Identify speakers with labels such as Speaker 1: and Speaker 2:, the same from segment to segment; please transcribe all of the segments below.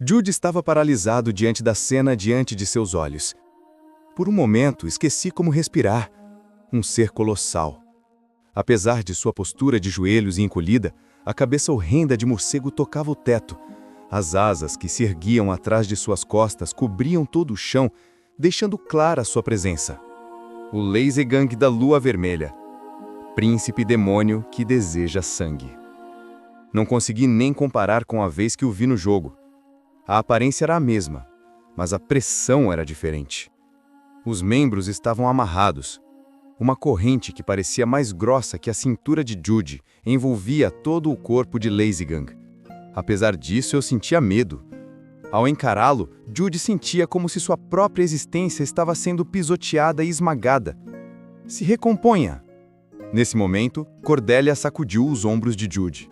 Speaker 1: Jude estava paralisado diante da cena diante de seus olhos. Por um momento, esqueci como respirar. Um ser colossal. Apesar de sua postura de joelhos e encolhida, a cabeça horrenda de morcego tocava o teto. As asas que se erguiam atrás de suas costas cobriam todo o chão, deixando clara sua presença. O Lazygang da Lua Vermelha. Príncipe demônio que deseja sangue. Não consegui nem comparar com a vez que o vi no jogo. A aparência era a mesma, mas a pressão era diferente. Os membros estavam amarrados. Uma corrente que parecia mais grossa que a cintura de Jude envolvia todo o corpo de Lazygang. Apesar disso, eu sentia medo. Ao encará-lo, Jude sentia como se sua própria existência estava sendo pisoteada e esmagada. Se recomponha! Nesse momento, Cordelia sacudiu os ombros de Jude.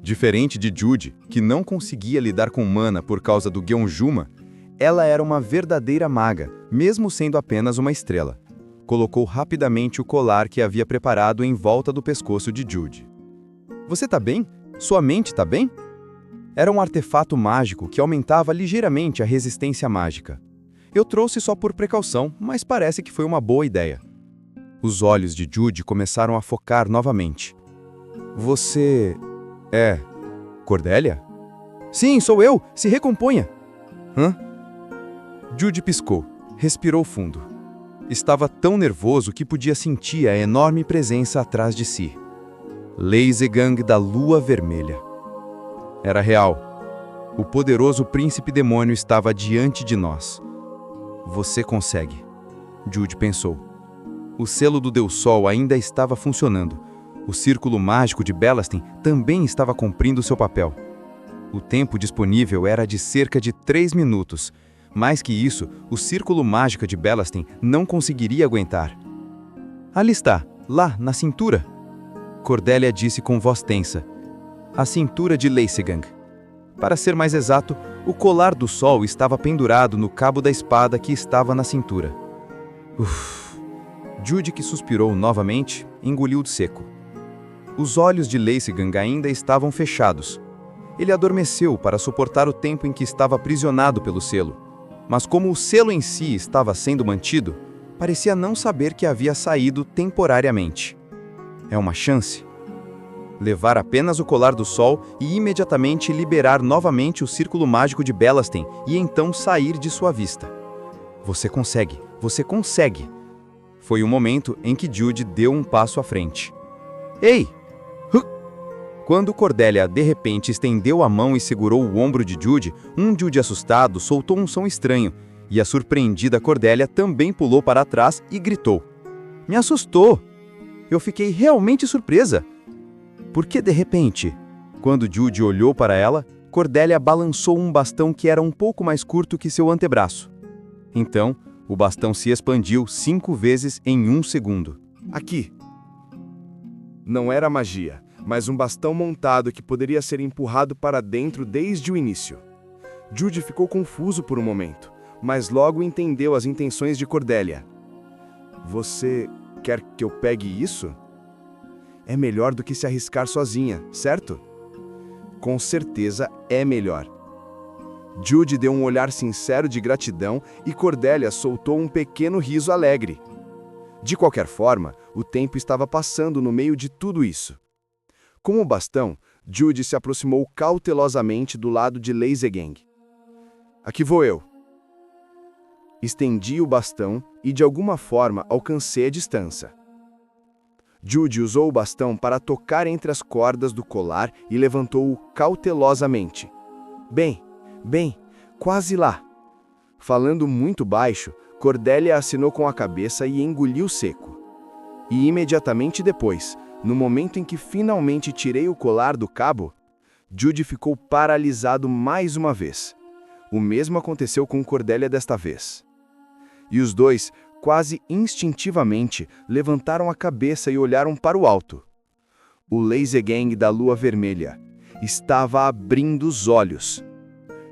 Speaker 1: Diferente de Jude, que não conseguia lidar com mana por causa do Gyeonjuma, ela era uma verdadeira maga, mesmo sendo apenas uma estrela. Colocou rapidamente o colar que havia preparado em volta do pescoço de Jude. Você tá bem? Sua mente tá bem? Era um artefato mágico que aumentava ligeiramente a resistência mágica. Eu trouxe só por precaução, mas parece que foi uma boa ideia. Os olhos de Jude começaram a focar novamente. Você... é... Cordelia? Sim, sou eu! Se recomponha! Hã? Jude piscou, respirou fundo. Estava tão nervoso que podia sentir a enorme presença atrás de si. Lazygang da Lua Vermelha. Era real. O poderoso príncipe demônio estava diante de nós. Você consegue, Jude pensou. O selo do Deus Sol ainda estava funcionando. O círculo mágico de Belastem também estava cumprindo seu papel. O tempo disponível era de cerca de 3 minutos. Mais que isso, o círculo mágico de Belastem não conseguiria aguentar. Ali está, lá, na cintura. Cordelia disse com voz tensa. A cintura de Lazygang. Para ser mais exato, o colar do sol estava pendurado no cabo da espada que estava na cintura. Jude, que suspirou novamente, engoliu seco. Os olhos de Lazygang ainda estavam fechados. Ele adormeceu para suportar o tempo em que estava aprisionado pelo selo. Mas como o selo em si estava sendo mantido, parecia não saber que havia saído temporariamente. É uma chance? Levar apenas o colar do sol e imediatamente liberar novamente o círculo mágico de Belastem e então sair de sua vista. Você consegue, você consegue! Foi o momento em que Jude deu um passo à frente. Ei! Quando Cordelia de repente estendeu a mão e segurou o ombro de Jude, Jude assustado soltou um som estranho, e a surpreendida Cordelia também pulou para trás e gritou. Me assustou! Eu fiquei realmente surpresa! Por que de repente? Quando Jude olhou para ela, Cordelia balançou um bastão que era um pouco mais curto que seu antebraço. Então, o bastão se expandiu 5 vezes em 1 segundo.
Speaker 2: Aqui. Não era magia, mas um bastão montado que poderia ser empurrado para dentro desde o início. Jude ficou confuso por um momento, mas logo entendeu as intenções de Cordelia. Você quer que eu pegue isso? É melhor do que se arriscar sozinha, certo? Com certeza é melhor. Jude deu um olhar sincero de gratidão e Cordelia soltou um pequeno riso alegre. De qualquer forma, o tempo estava passando no meio de tudo isso. Com o bastão, Jude se aproximou cautelosamente do lado de Lazygang. Aqui vou eu. Estendi o bastão e de alguma forma alcancei a distância. Jude usou o bastão para tocar entre as cordas do colar e levantou-o cautelosamente. Bem, quase lá. Falando muito baixo, Cordelia assinou com a cabeça e engoliu seco. E imediatamente depois, no momento em que finalmente tirei o colar do cabo, Jude ficou paralisado mais uma vez. O mesmo aconteceu com Cordelia desta vez. E os dois, quase instintivamente, levantaram a cabeça e olharam para o alto. O Lazygang da Lua Vermelha estava abrindo os olhos.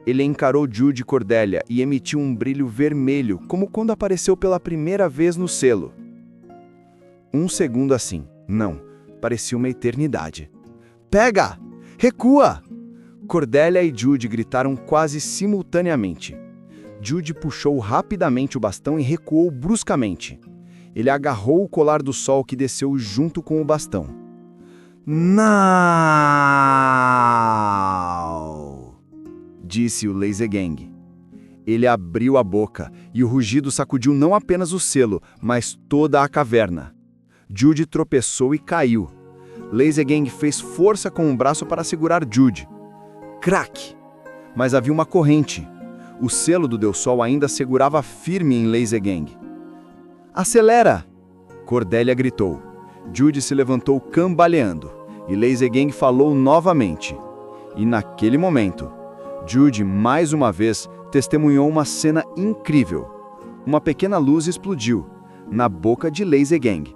Speaker 2: Ele encarou Jude e Cordelia e emitiu um brilho vermelho, como quando apareceu pela primeira vez no selo. Um segundo assim, não, parecia uma eternidade. Pega! Recua! Cordelia e Jude gritaram quase simultaneamente. Jude puxou rapidamente o bastão e recuou bruscamente. Ele agarrou o colar do sol que desceu junto com o bastão. "Não!" disse o Lazy Gang. Ele abriu a boca e o rugido sacudiu não apenas o selo, mas toda a caverna. Jude tropeçou e caiu. Lazy Gang fez força com o braço para segurar Jude. Crack! Mas havia uma corrente. O selo do Deus Sol ainda segurava firme em Lazy Gang. "Acelera!" Cordelia gritou. Jude se levantou cambaleando, e Lazy Gang falou novamente. E naquele momento, Jude, mais uma vez, testemunhou uma cena incrível. Uma pequena luz explodiu, na boca de Lazy Gang.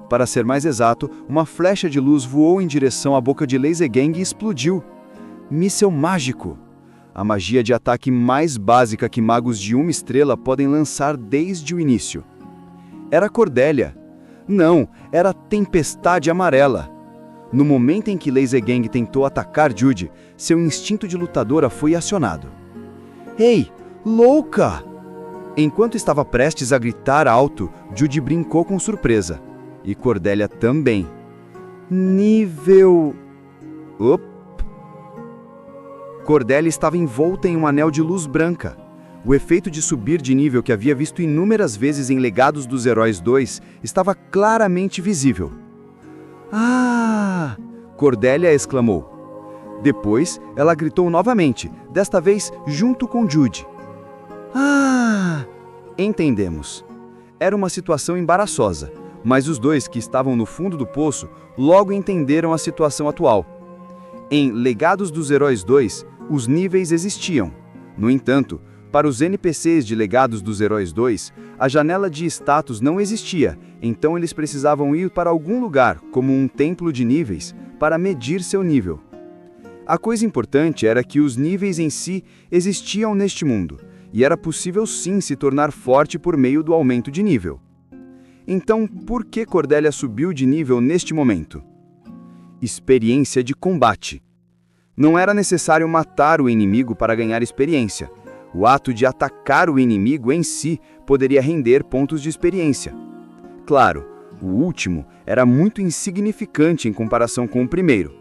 Speaker 2: Para ser mais exato, uma flecha de luz voou em direção à boca de Lazy Gang e explodiu. Míssel mágico! A magia de ataque mais básica que magos de uma estrela podem lançar desde o início. Era Cordelia. Não, era a Tempestade Amarela. No momento em que Lazy Gang tentou atacar Jude, seu instinto de lutadora foi acionado. "Ei, louca!" Enquanto estava prestes a gritar alto, Jude brincou com surpresa. E Cordelia também. Nível... Cordelia estava envolta em um anel de luz branca. O efeito de subir de nível que havia visto inúmeras vezes em Legados dos Heróis 2 estava claramente visível. "Ah!" Cordelia exclamou. Depois, ela gritou novamente, desta vez junto com Jude. "Ah!" Entendemos. Era uma situação embaraçosa, mas os dois que estavam no fundo do poço logo entenderam a situação atual. Em Legados dos Heróis 2, os níveis existiam. No entanto, para os NPCs de Legados dos Heróis 2, a janela de status não existia, então eles precisavam ir para algum lugar, como um templo de níveis, para medir seu nível. A coisa importante era que os níveis em si existiam neste mundo, e era possível sim se tornar forte por meio do aumento de nível. Então, por que Cordelia subiu de nível neste momento? Experiência de combate. Não era necessário matar o inimigo para ganhar experiência. O ato de atacar o inimigo em si poderia render pontos de experiência. Claro, o último era muito insignificante em comparação com o primeiro.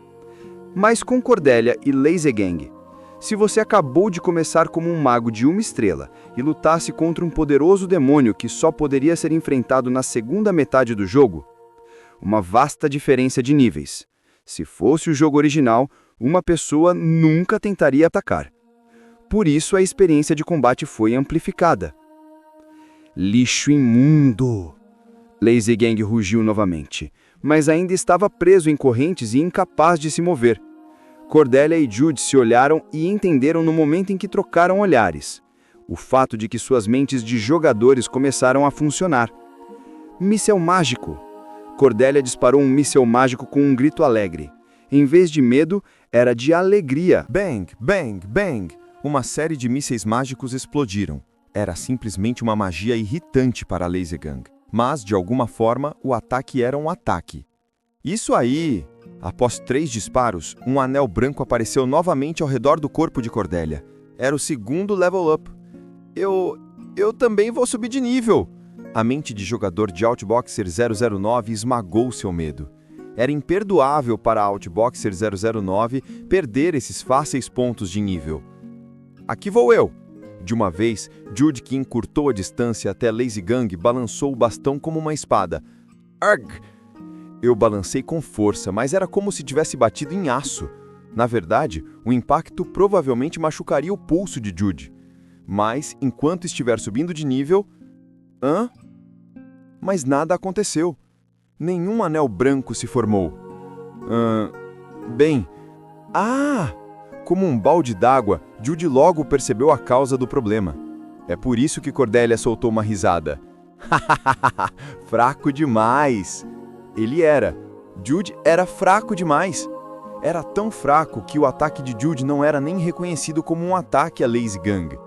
Speaker 2: Mas com Cordelia e Lazy Gang, se você acabou de começar como um mago de uma estrela e lutasse contra um poderoso demônio que só poderia ser enfrentado na segunda metade do jogo, uma vasta diferença de níveis. Se fosse o jogo original, uma pessoa nunca tentaria atacar. Por isso a experiência de combate foi amplificada. "Lixo imundo!" Lazy Gang rugiu novamente, mas ainda estava preso em correntes e incapaz de se mover. Cordelia e Jude se olharam e entenderam no momento em que trocaram olhares. O fato de que suas mentes de jogadores começaram a funcionar. Míssel mágico! Cordelia disparou um míssel mágico com um grito alegre. Em vez de medo, era de alegria.
Speaker 1: Bang, bang, bang! Uma série de mísseis mágicos explodiram. Era simplesmente uma magia irritante para a Lazy Gang. Mas, de alguma forma, o ataque era um ataque. Isso aí! Após 3 disparos, um anel branco apareceu novamente ao redor do corpo de Cordelia. Era o segundo level up. Eu também vou subir de nível! A mente de jogador de Outboxer 009 esmagou seu medo. Era imperdoável para Outboxer 009 perder esses fáceis pontos de nível. Aqui vou eu! De uma vez, Jude, que encurtou a distância até Lazy Gang, balançou o bastão como uma espada. Arg! Eu balancei com força, mas era como se tivesse batido em aço. Na verdade, o impacto provavelmente machucaria o pulso de Jude. Mas, enquanto estiver subindo de nível... Mas nada aconteceu. Nenhum anel branco se formou. Como um balde d'água, Jude logo percebeu a causa do problema. É por isso que Cordelia soltou uma risada. Fraco demais! Ele era. Jude era fraco demais. Era tão fraco que o ataque de Jude não era nem reconhecido como um ataque a Lazy Gang.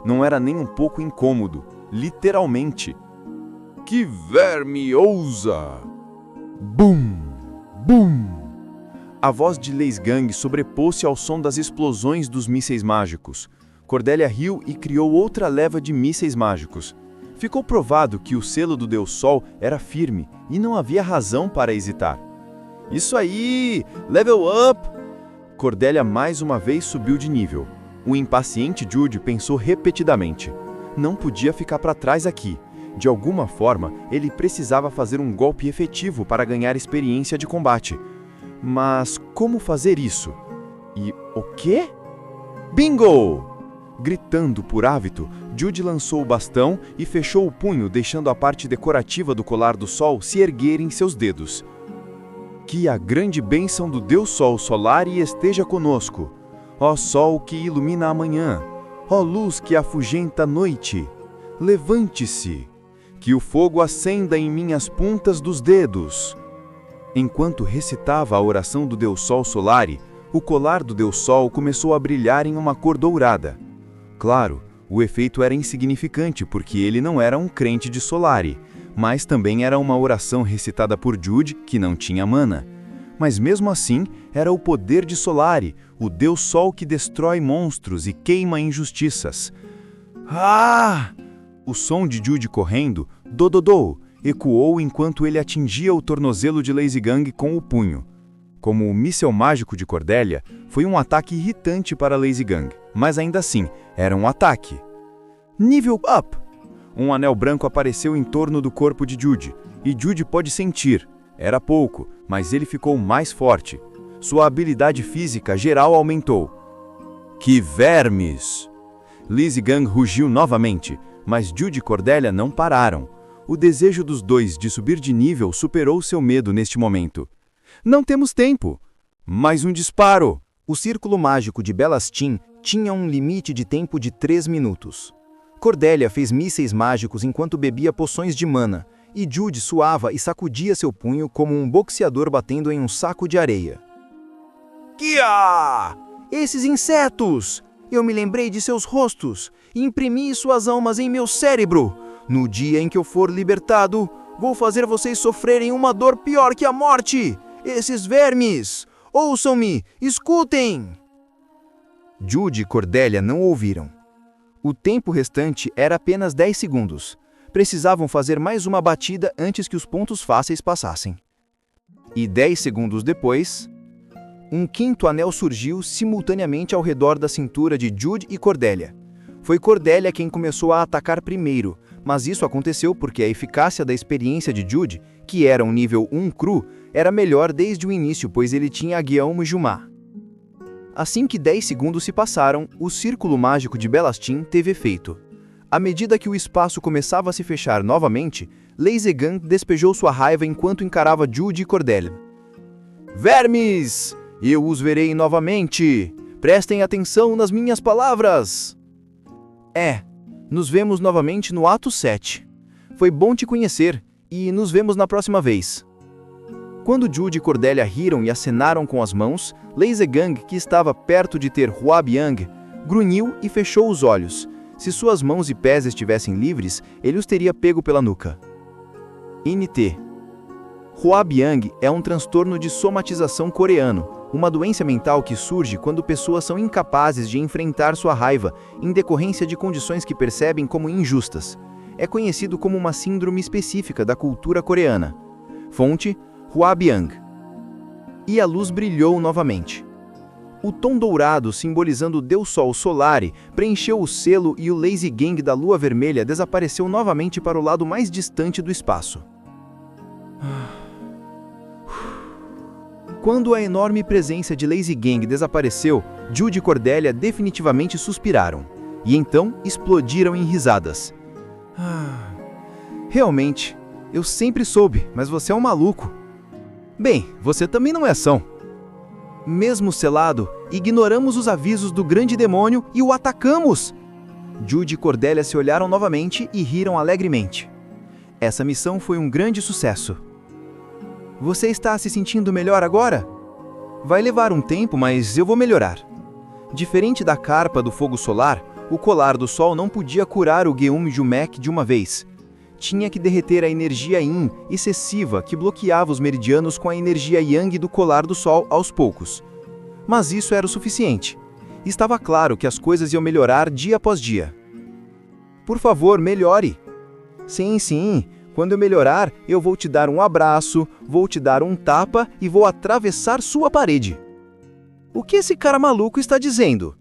Speaker 1: Não era nem um pouco incômodo, literalmente. Que verme ousa! Bum! Bum!
Speaker 3: A voz de Leisgang sobrepôs-se ao som das explosões dos mísseis mágicos. Cordelia riu e criou outra leva de mísseis mágicos. Ficou provado que o selo do Deus Sol era firme e não havia razão para hesitar. Isso aí! Level up! Cordelia mais uma vez subiu de nível. O impaciente Jude pensou repetidamente. Não podia ficar para trás aqui. De alguma forma, ele precisava fazer um golpe efetivo para ganhar experiência de combate. Mas como fazer isso? E o quê? Bingo! Gritando por hábito, Jude lançou o bastão e fechou o punho, deixando a parte decorativa do colar do sol se erguer em seus dedos. Que a grande bênção do Deus Sol Solari esteja conosco. Ó Sol que ilumina a manhã, ó luz que afugenta a noite, levante-se, que o fogo acenda em minhas pontas dos dedos. Enquanto recitava a oração do Deus Sol Solari, o colar do Deus Sol começou a brilhar em uma cor dourada. Claro, o efeito era insignificante porque ele não era um crente de Solari, mas também era uma oração recitada por Jude que não tinha mana. Mas mesmo assim, era o poder de Solari, o Deus Sol que destrói monstros e queima injustiças. Ah! O som de Jude correndo, dododô, ecoou enquanto ele atingia o tornozelo de Leisgang com o punho. Como o míssel mágico de Cordelia, foi um ataque irritante para Leisgang, mas ainda assim, era um ataque. Nível up! Um anel branco apareceu em torno do corpo de Jude, e Jude pôde sentir. Era pouco, mas ele ficou mais forte. Sua habilidade física geral aumentou. Que vermes! Leisgang rugiu novamente, mas Jude e Cordelia não pararam. O desejo dos dois de subir de nível superou seu medo neste momento. Não temos tempo! Mais um disparo!
Speaker 2: O círculo mágico de Belastin tinha um limite de tempo de 3 minutos. Cordelia fez mísseis mágicos enquanto bebia poções de mana, e Jude suava e sacudia seu punho como um boxeador batendo em um saco de areia. Kia! Esses insetos! Eu me lembrei de seus rostos e imprimi suas almas em meu cérebro. No dia em que eu for libertado, vou fazer vocês sofrerem uma dor pior que a morte! Esses vermes! Ouçam-me! Escutem! Jude e Cordelia não ouviram. O tempo restante era apenas 10 segundos. Precisavam fazer mais uma batida antes que os pontos fáceis passassem. E 10 segundos depois, um quinto anel surgiu simultaneamente ao redor da cintura de Jude e Cordelia. Foi Cordelia quem começou a atacar primeiro, mas isso aconteceu porque a eficácia da experiência de Jude, que era um nível 1 cru, era melhor desde o início, pois ele tinha a Guillaume Jumá. Assim que 10 segundos se passaram, o círculo mágico de Belastin teve efeito. À medida que o espaço começava a se fechar novamente, Leisgang despejou sua raiva enquanto encarava Jude e Cordelia. Vermes! Eu os verei novamente! Prestem atenção nas minhas palavras! Nos vemos novamente no ato 7. Foi bom te conhecer, e nos vemos na próxima vez. Quando Jude e Cordelia riram e acenaram com as mãos, Leisgang, que estava perto de ter Huabiang, grunhiu e fechou os olhos. Se suas mãos e pés estivessem livres, ele os teria pego pela nuca. NT. Huabiang é um transtorno de somatização coreano, uma doença mental que surge quando pessoas são incapazes de enfrentar sua raiva em decorrência de condições que percebem como injustas. É conhecido como uma síndrome específica da cultura coreana. Fonte: Huabiang. E a luz brilhou novamente. O tom dourado, simbolizando o Deus Sol Solari, preencheu o selo e o Leisgang da Lua Vermelha desapareceu novamente para o lado mais distante do espaço. Quando a enorme presença de Leisgang desapareceu, Jude e Cordelia definitivamente suspiraram. E então explodiram em risadas. Realmente, eu sempre soube, mas você é um maluco. Bem, você também não é ação. Mesmo selado, ignoramos os avisos do grande demônio e o atacamos! Jude e Cordelia se olharam novamente e riram alegremente. Essa missão foi um grande sucesso. Você está se sentindo melhor agora? Vai levar um tempo, mas eu vou melhorar. Diferente da carpa do fogo solar, o colar do sol não podia curar o Geum Jumek de uma vez.
Speaker 3: tinha que derreter a energia Yin excessiva que bloqueava os meridianos com a energia Yang do colar do Sol aos poucos. Mas isso era o suficiente. Estava claro que as coisas iam melhorar dia após dia. Por favor, melhore. Sim, sim. Quando eu melhorar, eu vou te dar um abraço, vou te dar um tapa e vou atravessar sua parede. O que esse cara maluco está dizendo?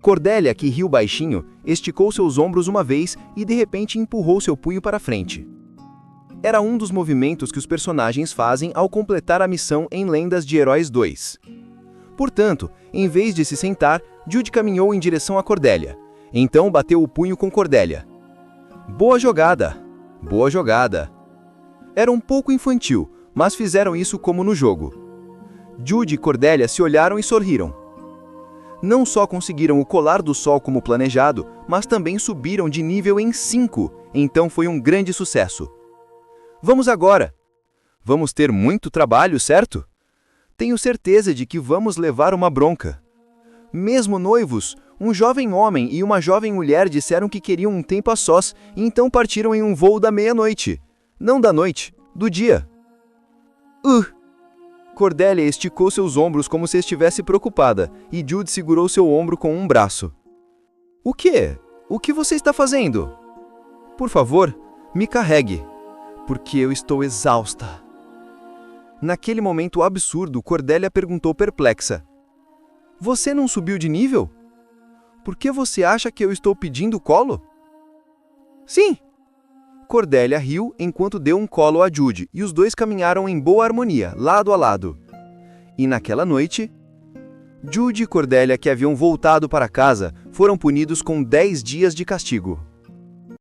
Speaker 3: Cordélia, que riu baixinho, esticou seus ombros uma vez e de repente empurrou seu punho para frente. Era um dos movimentos que os personagens fazem ao completar a missão em Lendas de Heróis 2. Portanto, em vez de se sentar, Jude caminhou em direção a Cordélia. Então bateu o punho com Cordélia. Boa jogada! Boa jogada! Era um pouco infantil, mas fizeram isso como no jogo. Jude e Cordélia se olharam e sorriram. Não só conseguiram o colar do Sol como planejado, mas também subiram de nível em 5, então foi um grande sucesso. Vamos agora! Vamos ter muito trabalho, certo? Tenho certeza de que vamos levar uma bronca. Mesmo noivos, um jovem homem e uma jovem mulher disseram que queriam um tempo a sós, e então partiram em um voo da meia-noite. Não da noite, do dia. Cordélia esticou seus ombros como se estivesse preocupada, e Jude segurou seu ombro com um braço. O quê? O que você está fazendo? Por favor, me carregue, porque eu estou exausta. Naquele momento absurdo, Cordélia perguntou perplexa. Você não subiu de nível? Por que você acha que eu estou pedindo colo? Sim! Cordélia riu enquanto deu um colo a Jude, e os dois caminharam em boa harmonia, lado a lado. E naquela noite, Jude e Cordélia, que haviam voltado para casa, foram punidos com 10 dias de castigo.